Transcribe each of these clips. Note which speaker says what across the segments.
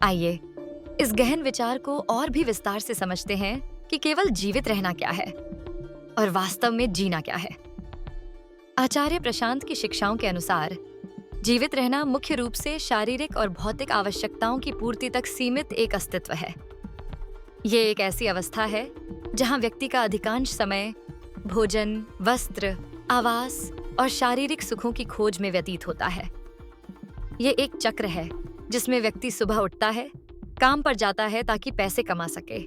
Speaker 1: आइए इस गहन विचार को और भी विस्तार से समझते हैं कि केवल जीवित रहना क्या है और वास्तव में जीना क्या है। आचार्य प्रशांत की शिक्षाओं के अनुसार जीवित रहना मुख्य रूप से शारीरिक और भौतिक आवश्यकताओं की पूर्ति तक सीमित एक अस्तित्व है। ये एक ऐसी अवस्था है जहां व्यक्ति का अधिकांश समय भोजन, वस्त्र, आवास और शारीरिक सुखों की खोज में व्यतीत होता है। ये एक चक्र है जिसमें व्यक्ति सुबह उठता है, काम पर जाता है ताकि पैसे कमा सके,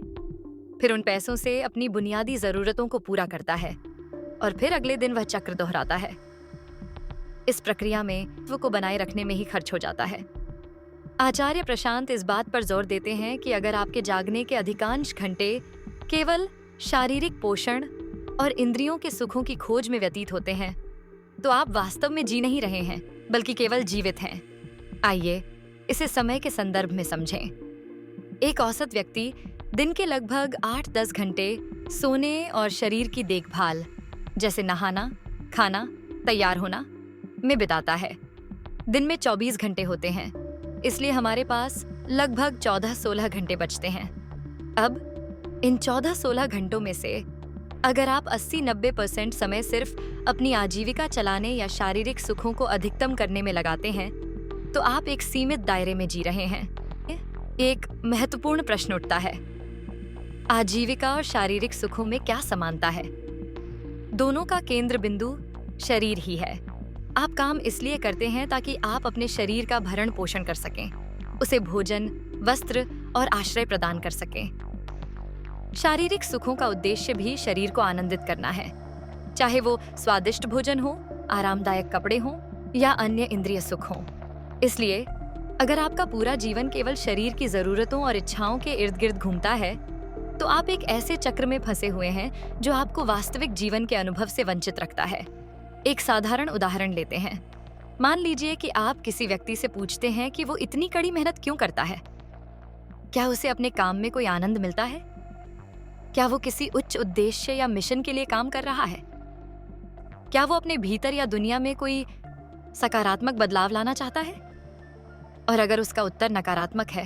Speaker 1: फिर उन पैसों से अपनी बुनियादी जरूरतों को पूरा करता है और फिर अगले दिन वह चक्र दोहराता है। इस प्रक्रिया में वो को बनाए रखने में ही खर्च हो जाता है। आचार्य प्रशांत इस बात पर जोर देते हैं कि अगर आपके जागने के अधिकांश घंटे केवल शारीरिक पोषण और इंद्रियों के सुखों की खोज में व्यतीत होते हैं, तो आप वास्तव में जी नहीं रहे हैं, बल्कि केवल जीवित हैं। आइए इसे समय के संदर्भ में समझें। एक औसत व्यक्ति दिन के लगभग 8-10 घंटे सोने और शरीर की देखभाल, जैसे नहाना, खाना, तैयार होना में बिताता है। दिन में 24 घंटे होते हैं, इसलिए हमारे पास लगभग 14-16 घंटे बचते हैं। अब इन 14-16 घंटों में से अगर आप 80-90% समय सिर्फ अपनी आजीविका चलाने या शारीरिक सुखों को अधिकतम करने में लगाते हैं, तो आप एक सीमित दायरे में जी रहे हैं। एक महत्वपूर्ण प्रश्न उठता है, आजीविका और शारीरिक सुखों में क्या समानता है? दोनों का केंद्र बिंदु शरीर ही है। आप काम इसलिए करते हैं ताकि आप अपने शरीर का भरण पोषण कर सकें, उसे भोजन, वस्त्र और आश्रय प्रदान कर सकें। शारीरिक सुखों का उद्देश्य भी शरीर को आनंदित करना है, चाहे वो स्वादिष्ट भोजन हो, आरामदायक कपड़े हों या अन्य इंद्रिय सुख हों। इसलिए अगर आपका पूरा जीवन केवल शरीर की जरूरतों और इच्छाओं के इर्द गिर्द घूमता है, तो आप एक ऐसे चक्र में फंसे हुए हैं जो आपको वास्तविक जीवन के अनुभव से वंचित रखता है। एक साधारण उदाहरण लेते हैं। मान लीजिए कि आप किसी व्यक्ति से पूछते हैं कि वो इतनी कड़ी मेहनत क्यों करता है। क्या उसे अपने काम में कोई आनंद मिलता है? क्या वो किसी उच्च उद्देश्य या मिशन के लिए काम कर रहा है? क्या वो अपने भीतर या दुनिया में कोई सकारात्मक बदलाव लाना चाहता है? और अगर उसका उत्तर नकारात्मक है,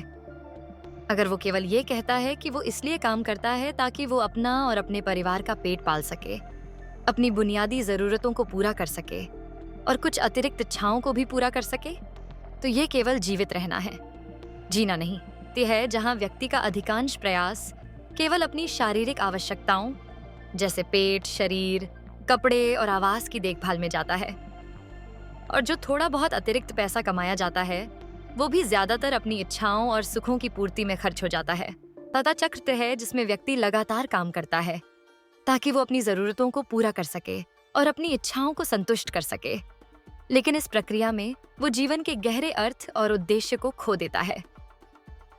Speaker 1: अगर वो केवल ये कहता है कि वो इसलिए काम करता है ताकि वो अपना और अपने परिवार का पेट पाल सके, अपनी बुनियादी जरूरतों को पूरा कर सके और कुछ अतिरिक्त इच्छाओं को भी पूरा कर सके, तो ये केवल जीवित रहना है, जीना नहीं। ये है जहां व्यक्ति का अधिकांश प्रयास केवल अपनी शारीरिक आवश्यकताओं, जैसे पेट, शरीर, कपड़े और आवास की देखभाल में जाता है, और जो थोड़ा बहुत अतिरिक्त पैसा कमाया जाता है वो भी ज्यादातर अपनी इच्छाओं और सुखों की पूर्ति में खर्च हो जाता है। तथा चक्र है जिसमें व्यक्ति लगातार काम करता है ताकि वो अपनी जरूरतों को पूरा कर सके और अपनी इच्छाओं को संतुष्ट कर सके, लेकिन इस प्रक्रिया में वो जीवन के गहरे अर्थ और उद्देश्य को खो देता है।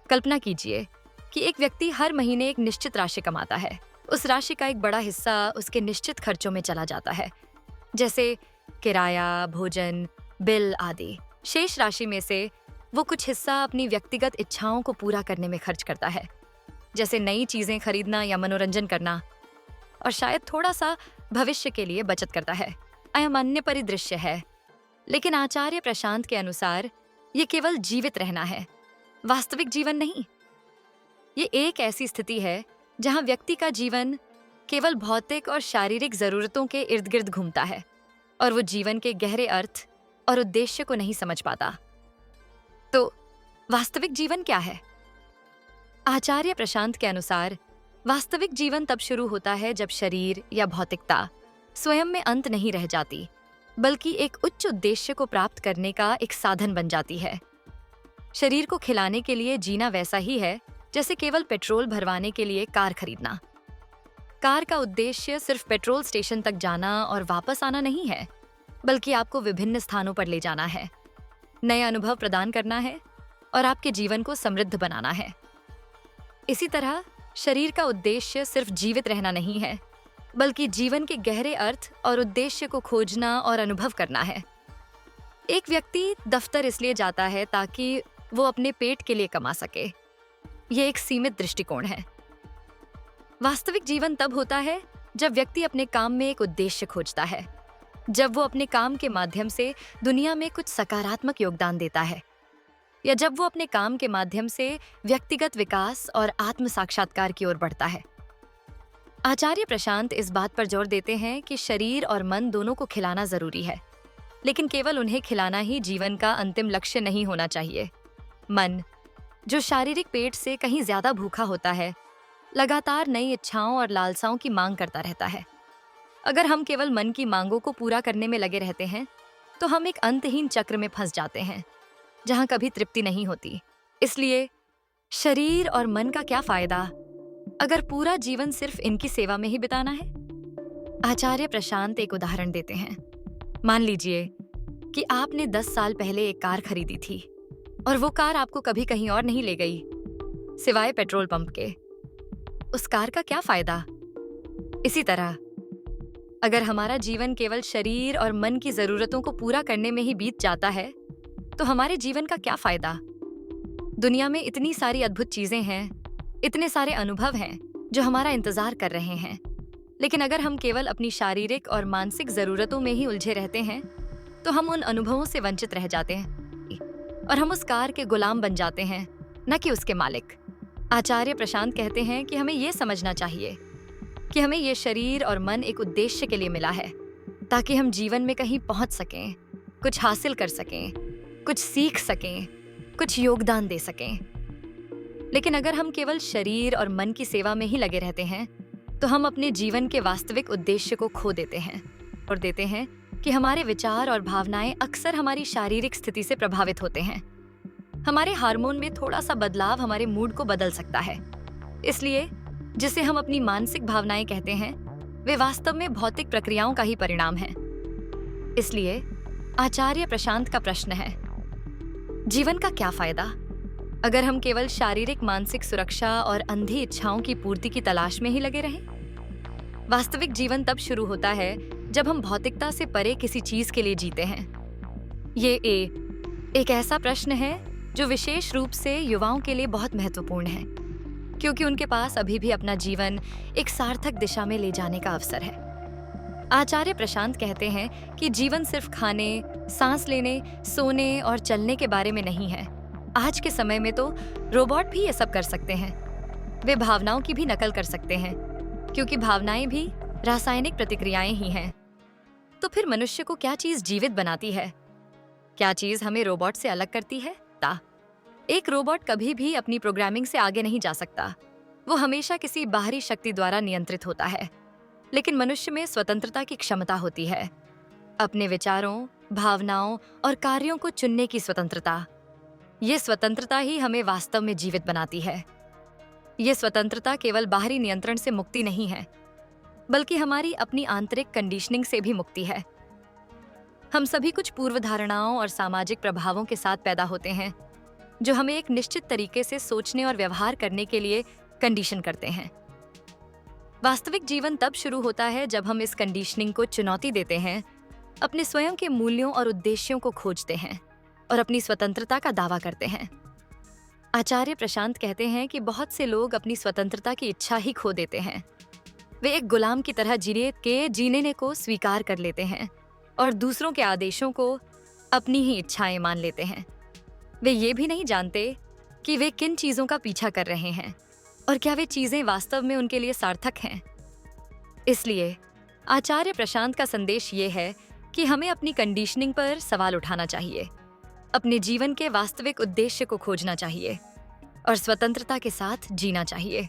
Speaker 1: कल्पना कीजिए कि एक व्यक्ति हर महीने एक निश्चित राशि कमाता है। उस राशि का एक बड़ा हिस्सा उसके निश्चित खर्चों में चला जाता है, जैसे किराया, भोजन, बिल आदि। शेष राशि में से वो कुछ हिस्सा अपनी व्यक्तिगत इच्छाओं को पूरा करने में खर्च करता है, जैसे नई चीजें खरीदना या मनोरंजन करना, और शायद थोड़ा सा भविष्य के लिए बचत करता है। अन्य परिदृश्य है, लेकिन आचार्य प्रशांत के अनुसार ये केवल जीवित रहना है, वास्तविक जीवन नहीं। ये एक ऐसी स्थिति है जहां व्यक्ति का जीवन केवल भौतिक और शारीरिक जरूरतों के इर्द गिर्द घूमता है और वो जीवन के गहरे अर्थ और उद्देश्य को नहीं समझ पाता। तो वास्तविक जीवन क्या है? आचार्य प्रशांत के अनुसार वास्तविक जीवन तब शुरू होता है जब शरीर या भौतिकता स्वयं में अंत नहीं रह जाती, बल्कि एक उच्च उद्देश्य को प्राप्त करने का एक साधन बन जाती है। शरीर को खिलाने के लिए जीना वैसा ही है जैसे केवल पेट्रोल भरवाने के लिए कार खरीदना। कार का उद्देश्य सिर्फ पेट्रोल स्टेशन तक जाना और वापस आना नहीं है, बल्कि आपको विभिन्न स्थानों पर ले जाना है, नए अनुभव प्रदान करना है और आपके जीवन को समृद्ध बनाना है। इसी तरह शरीर का उद्देश्य सिर्फ जीवित रहना नहीं है, बल्कि जीवन के गहरे अर्थ और उद्देश्य को खोजना और अनुभव करना है। एक व्यक्ति दफ्तर इसलिए जाता है ताकि वो अपने पेट के लिए कमा सके। ये एक सीमित दृष्टिकोण है। वास्तविक जीवन तब होता है जब व्यक्ति अपने काम में एक उद्देश्य खोजता है, जब वो अपने काम के माध्यम से दुनिया में कुछ सकारात्मक योगदान देता है। या जब वो अपने काम के माध्यम से व्यक्तिगत विकास और आत्म साक्षात्कार की ओर बढ़ता है। आचार्य प्रशांत इस बात पर जोर देते हैं कि शरीर और मन दोनों को खिलाना जरूरी है, लेकिन केवल उन्हें खिलाना ही जीवन का अंतिम लक्ष्य नहीं होना चाहिए। मन, जो शारीरिक पेट से कहीं ज्यादा भूखा होता है, लगातार नई इच्छाओं और लालसाओं की मांग करता रहता है। अगर हम केवल मन की मांगों को पूरा करने में लगे रहते हैं, तो हम एक अंतहीन चक्र में फंस जाते हैं, जहां कभी तृप्ति नहीं होती। इसलिए शरीर और मन का क्या फायदा अगर पूरा जीवन सिर्फ इनकी सेवा में ही बिताना है? आचार्य प्रशांत एक उदाहरण देते हैं। मान लीजिए कि आपने 10 साल पहले एक कार खरीदी थी और वो कार आपको कभी कहीं और नहीं ले गई सिवाय पेट्रोल पंप के। उस कार का क्या फायदा? इसी तरह अगर हमारा जीवन केवल शरीर और मन की जरूरतों को पूरा करने में ही बीत जाता है, तो हमारे जीवन का क्या फायदा? दुनिया में इतनी सारी अद्भुत चीजें हैं, इतने सारे अनुभव हैं जो हमारा इंतजार कर रहे हैं, लेकिन अगर हम केवल अपनी शारीरिक और मानसिक जरूरतों में ही उलझे रहते हैं, तो हम उन अनुभवों से वंचित रह जाते हैं और हम उस कार के गुलाम बन जाते हैं, न कि उसके मालिक। आचार्य प्रशांत कहते हैं कि हमें यह समझना चाहिए कि हमें ये शरीर और मन एक उद्देश्य के लिए मिला है, ताकि हम जीवन में कहीं पहुंच सकें, कुछ हासिल कर सकें, कुछ सीख सकें, कुछ योगदान दे सकें। लेकिन अगर हम केवल शरीर और मन की सेवा में ही लगे रहते हैं, तो हम अपने जीवन के वास्तविक उद्देश्य को खो देते हैं और देते हैं कि हमारे विचार और भावनाएं अक्सर हमारी शारीरिक स्थिति से प्रभावित होते हैं। हमारे हार्मोन में थोड़ा सा बदलाव हमारे मूड को बदल सकता है। इसलिए जिसे हम अपनी मानसिक भावनाएं कहते हैं, वे वास्तव में भौतिक प्रक्रियाओं का ही परिणाम हैं। इसलिए आचार्य प्रशांत का प्रश्न है, जीवन का क्या फायदा अगर हम केवल शारीरिक मानसिक सुरक्षा और अंधी इच्छाओं की पूर्ति की तलाश में ही लगे रहें? वास्तविक जीवन तब शुरू होता है जब हम भौतिकता से परे किसी चीज के लिए जीते हैं। ये एक ऐसा प्रश्न है जो विशेष रूप से युवाओं के लिए बहुत महत्वपूर्ण है, क्योंकि उनके पास अभी भी अपना जीवन एक सार्थक दिशा में ले जाने का अवसर है। आचार्य प्रशांत कहते हैं कि जीवन सिर्फ खाने, सांस लेने, सोने और चलने के बारे में नहीं है। आज के समय में तो रोबोट भी ये सब कर सकते हैं। वे भावनाओं की भी नकल कर सकते हैं, क्योंकि भावनाएं भी रासायनिक प्रतिक्रियाएं ही हैं। तो फिर मनुष्य को क्या चीज जीवित बनाती है? क्या चीज हमें रोबोट से अलग करती है? एक रोबोट कभी भी अपनी प्रोग्रामिंग से आगे नहीं जा सकता। वो हमेशा किसी बाहरी शक्ति द्वारा नियंत्रित होता है। लेकिन मनुष्य में स्वतंत्रता की क्षमता होती है, अपने विचारों, भावनाओं और कार्यों को चुनने की स्वतंत्रता। ये स्वतंत्रता ही हमें वास्तव में जीवित बनाती है। ये स्वतंत्रता केवल बाहरी नियंत्रण से मुक्ति नहीं है, बल्कि हमारी अपनी आंतरिक कंडीशनिंग से भी मुक्ति है। हम सभी कुछ पूर्व धारणाओं और सामाजिक प्रभावों के साथ पैदा होते हैं, जो हमें एक निश्चित तरीके से सोचने और व्यवहार करने के लिए कंडीशन करते हैं। वास्तविक जीवन तब शुरू होता है जब हम इस कंडीशनिंग को चुनौती देते हैं, अपने स्वयं के मूल्यों और उद्देश्यों को खोजते हैं और अपनी स्वतंत्रता का दावा करते हैं। आचार्य प्रशांत कहते हैं कि बहुत से लोग अपनी स्वतंत्रता की इच्छा ही खो देते हैं। वे एक गुलाम की तरह जीने को स्वीकार कर लेते हैं और दूसरों के आदेशों को अपनी ही इच्छाएं मान लेते हैं। वे ये भी नहीं जानते कि वे किन चीजों का पीछा कर रहे हैं और क्या वे चीजें वास्तव में उनके लिए सार्थक हैं। इसलिए आचार्य प्रशांत का संदेश ये है कि हमें अपनी कंडीशनिंग पर सवाल उठाना चाहिए, अपने जीवन के वास्तविक उद्देश्य को खोजना चाहिए और स्वतंत्रता के साथ जीना चाहिए।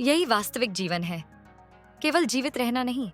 Speaker 1: यही वास्तविक जीवन है, केवल जीवित रहना नहीं।